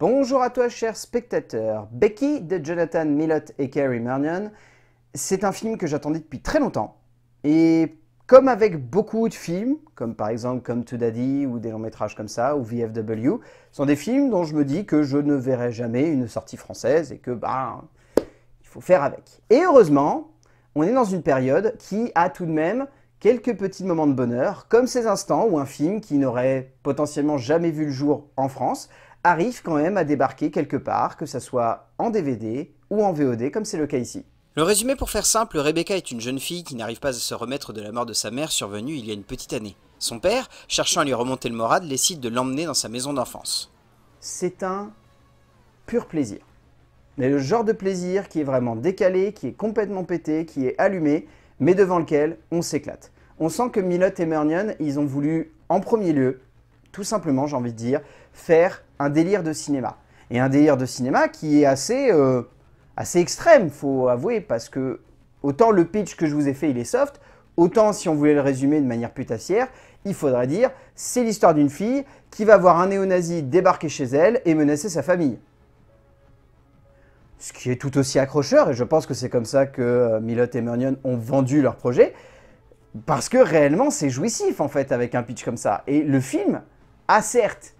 Bonjour à toi chers spectateurs. Becky de Jonathan Milott et Cary Mernion, c'est un film que j'attendais depuis très longtemps. Et comme avec beaucoup de films, comme par exemple Come to Daddy ou des longs métrages comme ça, ou VFW, sont des films dont je me dis que je ne verrai jamais une sortie française et que il faut faire avec. Et heureusement, on est dans une période qui a tout de même quelques petits moments de bonheur, comme ces instants où un film qui n'aurait potentiellement jamais vu le jour en France arrive quand même à débarquer quelque part, que ce soit en DVD ou en VOD, comme c'est le cas ici. Le résumé pour faire simple, Rebecca est une jeune fille qui n'arrive pas à se remettre de la mort de sa mère survenue il y a une petite année. Son père, cherchant à lui remonter le moral, décide de l'emmener dans sa maison d'enfance. C'est un pur plaisir. Mais le genre de plaisir qui est vraiment décalé, qui est complètement pété, qui est allumé, mais devant lequel on s'éclate. On sent que Milott et Mernion, ils ont voulu, en premier lieu, tout simplement, j'ai envie de dire, faire un délire de cinéma. Et un délire de cinéma qui est assez extrême, faut avouer, parce que autant le pitch que je vous ai fait, il est soft, autant si on voulait le résumer de manière putassière, il faudrait dire, c'est l'histoire d'une fille qui va voir un néo-nazi débarquer chez elle et menacer sa famille. Ce qui est tout aussi accrocheur, et je pense que c'est comme ça que Milott et Mernion ont vendu leur projet, parce que réellement c'est jouissif en fait avec un pitch comme ça. Et le film a certes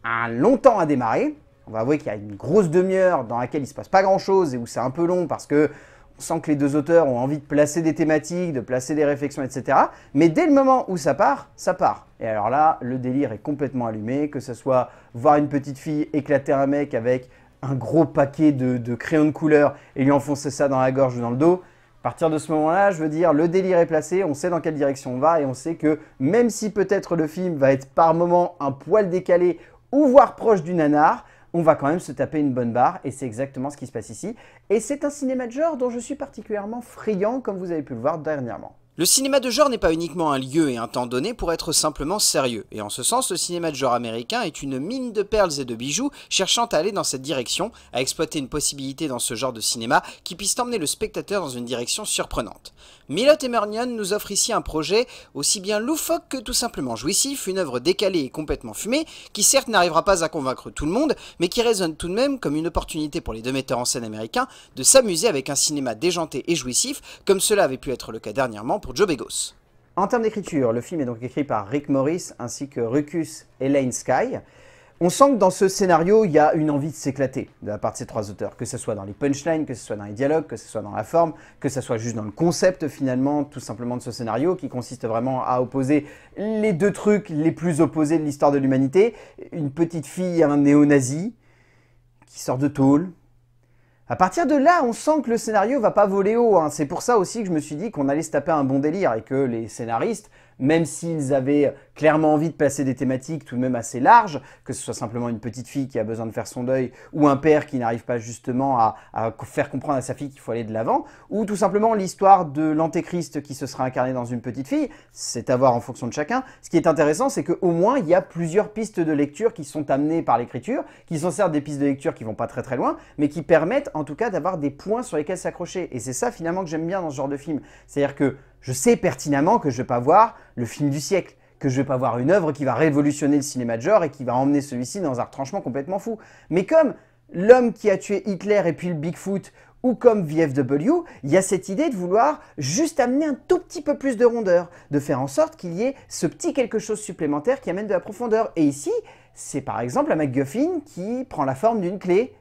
un long temps à démarrer, on va avouer qu'il y a une grosse demi-heure dans laquelle il ne se passe pas grand chose et où c'est un peu long parce que on sent que les deux auteurs ont envie de placer des thématiques, de placer des réflexions, etc. Mais dès le moment où ça part, ça part. Et alors là, le délire est complètement allumé, que ce soit voir une petite fille éclater un mec avec un gros paquet de crayons de couleur et lui enfoncer ça dans la gorge ou dans le dos. À partir de ce moment-là, je veux dire, le délire est placé, on sait dans quelle direction on va et on sait que même si peut-être le film va être par moments un poil décalé ou voire proche du nanar, on va quand même se taper une bonne barre et c'est exactement ce qui se passe ici. Et c'est un cinéma de genre dont je suis particulièrement friand comme vous avez pu le voir dernièrement. Le cinéma de genre n'est pas uniquement un lieu et un temps donné pour être simplement sérieux, et en ce sens, le cinéma de genre américain est une mine de perles et de bijoux cherchant à aller dans cette direction, à exploiter une possibilité dans ce genre de cinéma qui puisse emmener le spectateur dans une direction surprenante. Milott et Mernion nous offrent ici un projet aussi bien loufoque que tout simplement jouissif, une œuvre décalée et complètement fumée, qui certes n'arrivera pas à convaincre tout le monde, mais qui résonne tout de même comme une opportunité pour les deux metteurs en scène américains de s'amuser avec un cinéma déjanté et jouissif, comme cela avait pu être le cas dernièrement pour Joe Begos. En termes d'écriture, le film est donc écrit par Rick Morris ainsi que Ruckus et Lane Skye. On sent que dans ce scénario, il y a une envie de s'éclater de la part de ces trois auteurs, que ce soit dans les punchlines, que ce soit dans les dialogues, que ce soit dans la forme, que ce soit juste dans le concept finalement, tout simplement de ce scénario, qui consiste vraiment à opposer les deux trucs les plus opposés de l'histoire de l'humanité. Une petite fille et un néo-nazi qui sort de tôle. À partir de là, on sent que le scénario va pas voler haut, hein. C'est pour ça aussi que je me suis dit qu'on allait se taper un bon délire et que les scénaristes, même s'ils avaient clairement envie de placer des thématiques tout de même assez larges, que ce soit simplement une petite fille qui a besoin de faire son deuil, ou un père qui n'arrive pas justement à faire comprendre à sa fille qu'il faut aller de l'avant, ou tout simplement l'histoire de l'antéchrist qui se sera incarné dans une petite fille, c'est à voir en fonction de chacun. Ce qui est intéressant, c'est qu'au moins, il y a plusieurs pistes de lecture qui sont amenées par l'écriture, qui sont certes des pistes de lecture qui vont pas très très loin, mais qui permettent en tout cas d'avoir des points sur lesquels s'accrocher. Et c'est ça finalement que j'aime bien dans ce genre de film. C'est-à-dire que je sais pertinemment que je ne vais pas voir le film du siècle, que je ne vais pas voir une œuvre qui va révolutionner le cinéma de genre et qui va emmener celui-ci dans un retranchement complètement fou. Mais comme L'homme qui a tué Hitler et puis le Bigfoot, ou comme VFW, il y a cette idée de vouloir juste amener un tout petit peu plus de rondeur, de faire en sorte qu'il y ait ce petit quelque chose supplémentaire qui amène de la profondeur. Et ici, c'est par exemple la MacGuffin qui prend la forme d'une clé,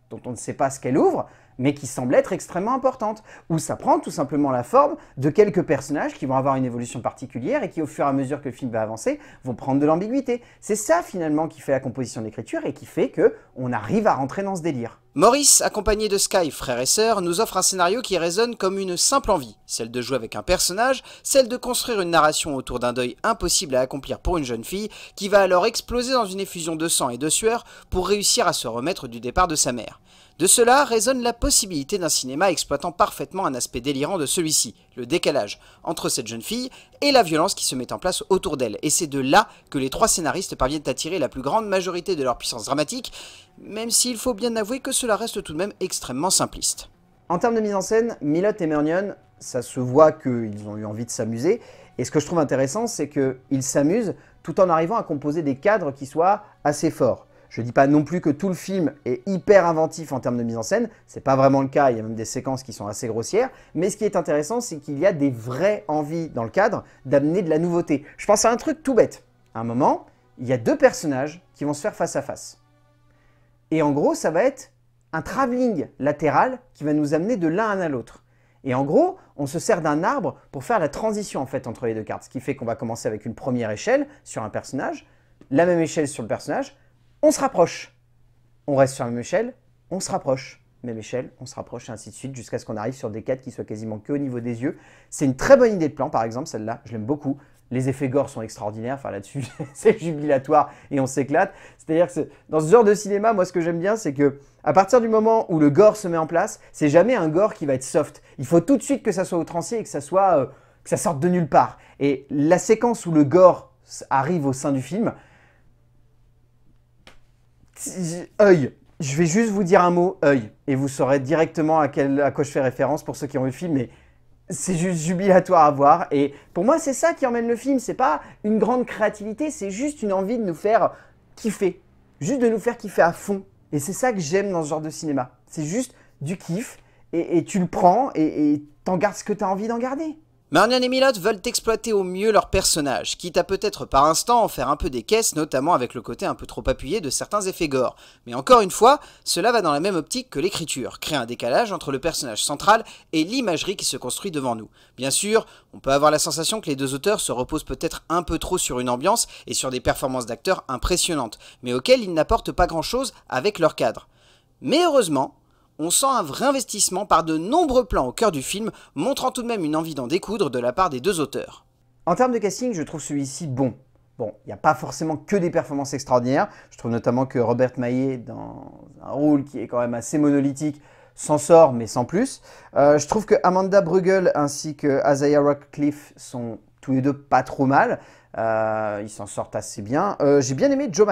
dont on ne sait pas ce qu'elle ouvre, mais qui semble être extrêmement importante, où ça prend tout simplement la forme de quelques personnages qui vont avoir une évolution particulière et qui, au fur et à mesure que le film va avancer, vont prendre de l'ambiguïté. C'est ça finalement qui fait la composition d'écriture et qui fait qu'on arrive à rentrer dans ce délire. Maurice, accompagné de Sky, frère et sœur, nous offre un scénario qui résonne comme une simple envie, celle de jouer avec un personnage, celle de construire une narration autour d'un deuil impossible à accomplir pour une jeune fille, qui va alors exploser dans une effusion de sang et de sueur pour réussir à se remettre du départ de sa mère. De cela résonne la possibilité d'un cinéma exploitant parfaitement un aspect délirant de celui-ci, le décalage entre cette jeune fille et la violence qui se met en place autour d'elle. Et c'est de là que les trois scénaristes parviennent à tirer la plus grande majorité de leur puissance dramatique, même s'il faut bien avouer que cela reste tout de même extrêmement simpliste. En termes de mise en scène, Milott et Mernion, ça se voit qu'ils ont eu envie de s'amuser. Et ce que je trouve intéressant, c'est qu'ils s'amusent tout en arrivant à composer des cadres qui soient assez forts. Je dis pas non plus que tout le film est hyper inventif en termes de mise en scène, c'est pas vraiment le cas, il y a même des séquences qui sont assez grossières, mais ce qui est intéressant, c'est qu'il y a des vraies envies dans le cadre d'amener de la nouveauté. Je pense à un truc tout bête. À un moment, il y a deux personnages qui vont se faire face à face. Et en gros, ça va être un travelling latéral qui va nous amener de l'un à l'autre. Et en gros, on se sert d'un arbre pour faire la transition en fait entre les deux cartes. Ce qui fait qu'on va commencer avec une première échelle sur un personnage, la même échelle sur le personnage, on se rapproche. On reste sur la même échelle, on se rapproche. Même échelle, on se rapproche et ainsi de suite jusqu'à ce qu'on arrive sur des quêtes qui soient quasiment que au niveau des yeux. C'est une très bonne idée de plan par exemple, celle-là, je l'aime beaucoup. Les effets gore sont extraordinaires, enfin là-dessus c'est jubilatoire et on s'éclate. C'est-à-dire que dans ce genre de cinéma, moi ce que j'aime bien c'est que à partir du moment où le gore se met en place, c'est jamais un gore qui va être soft. Il faut tout de suite que ça soit outrancier et que ça sorte de nulle part. Et la séquence où le gore arrive au sein du film, œil. Je vais juste vous dire un mot, œil, et vous saurez directement à quoi je fais référence pour ceux qui ont vu le film, mais c'est juste jubilatoire à voir. Et pour moi, c'est ça qui emmène le film. C'est pas une grande créativité, c'est juste une envie de nous faire kiffer. Juste de nous faire kiffer à fond. Et c'est ça que j'aime dans ce genre de cinéma. C'est juste du kiff, et tu le prends, et t'en gardes ce que t'as envie d'en garder. Marnion et Milott veulent exploiter au mieux leurs personnages, quitte à peut-être par instant en faire un peu des caisses, notamment avec le côté un peu trop appuyé de certains effets gore. Mais encore une fois, cela va dans la même optique que l'écriture, créer un décalage entre le personnage central et l'imagerie qui se construit devant nous. Bien sûr, on peut avoir la sensation que les deux auteurs se reposent peut-être un peu trop sur une ambiance et sur des performances d'acteurs impressionnantes, mais auxquelles ils n'apportent pas grand-chose avec leur cadre. Mais heureusement, on sent un vrai investissement par de nombreux plans au cœur du film, montrant tout de même une envie d'en découdre de la part des deux auteurs. En termes de casting, je trouve celui-ci bon. Bon, il n'y a pas forcément que des performances extraordinaires. Je trouve notamment que Robert Maillet, dans un rôle qui est quand même assez monolithique, s'en sort, mais sans plus. Je trouve que Amanda Brugel ainsi que Isaiah Radcliffe sont tous les deux pas trop mal. Ils s'en sortent assez bien. J'ai bien aimé Joel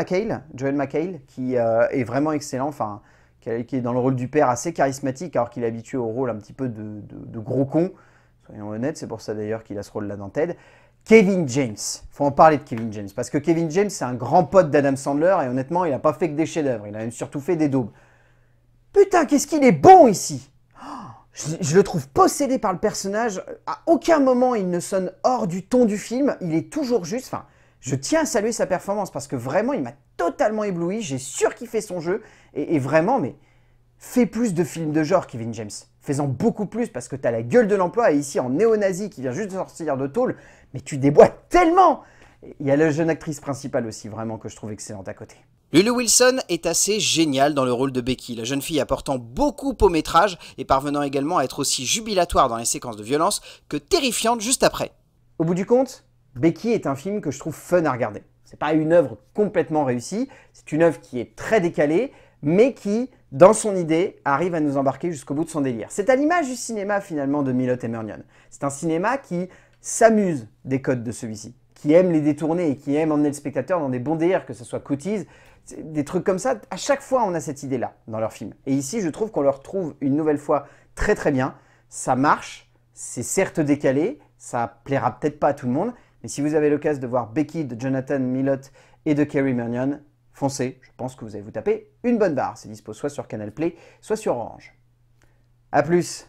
McHale, qui est vraiment excellent. Enfin, qui est dans le rôle du père assez charismatique, alors qu'il est habitué au rôle un petit peu de gros con. Soyons honnêtes, c'est pour ça d'ailleurs qu'il a ce rôle-là dans Ted. Kevin James, il faut en parler de Kevin James, parce que Kevin James, c'est un grand pote d'Adam Sandler, et honnêtement, il n'a pas fait que des chefs-d'œuvre, il a même surtout fait des daubes. Putain, qu'est-ce qu'il est bon ici! Je le trouve possédé par le personnage, à aucun moment il ne sonne hors du ton du film, il est toujours juste, enfin, je tiens à saluer sa performance, parce que vraiment, il m'a totalement ébloui, j'ai surkiffé son jeu, et vraiment, mais fais plus de films de genre, Kevin James. Fais-en beaucoup plus, parce que t'as la gueule de l'emploi, et ici, en néo-nazi qui vient juste de sortir de tôle, mais tu déboîtes tellement! Il y a la jeune actrice principale aussi, vraiment, que je trouve excellente à côté. Lulu Wilson est assez géniale dans le rôle de Becky, la jeune fille apportant beaucoup au métrage et parvenant également à être aussi jubilatoire dans les séquences de violence que terrifiante juste après. Au bout du compte, Becky est un film que je trouve fun à regarder. C'est pas une œuvre complètement réussie, c'est une œuvre qui est très décalée, mais qui, dans son idée, arrive à nous embarquer jusqu'au bout de son délire. C'est à l'image du cinéma finalement de Milott et Marnion. C'est un cinéma qui s'amuse des codes de celui-ci, qui aime les détourner et qui aime emmener le spectateur dans des bons délires, que ce soit Cooties, des trucs comme ça. À chaque fois, on a cette idée-là dans leur film. Et ici, je trouve qu'on le retrouve une nouvelle fois très très bien. Ça marche, c'est certes décalé, ça plaira peut-être pas à tout le monde, mais si vous avez l'occasion de voir Becky de Jonathan Milott et de Kerry Marnion, foncez, je pense que vous allez vous taper une bonne barre. C'est dispo soit sur Canal Play, soit sur Orange. A plus!